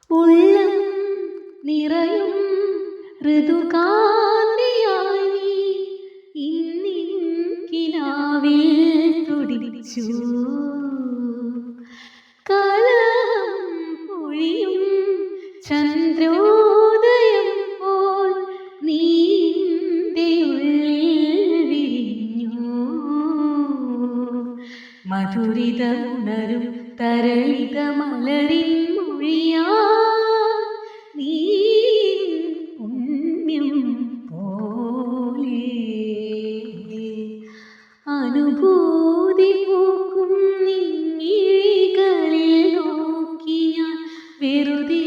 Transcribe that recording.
ഉള്ളം നിറയും ഋതുകാന്തിയായി നീ ഇന്നിൻ കിനാവിൽ തുടിച്ചു. കലഹം പൊഴിയും ചന്ദ്രോദയം പോൽ നീന്റെ ഉള്ളിൽ വിരിഞ്ഞു. മധുരിതമുണരും തരളിത മലരിൻ മൊഴിയാ നീ പുണ്യം പോലെ. അനുഭൂതി പൂക്കും നിൻമിഴികളിൽ നോക്കി ഞാൻ വെറുതെ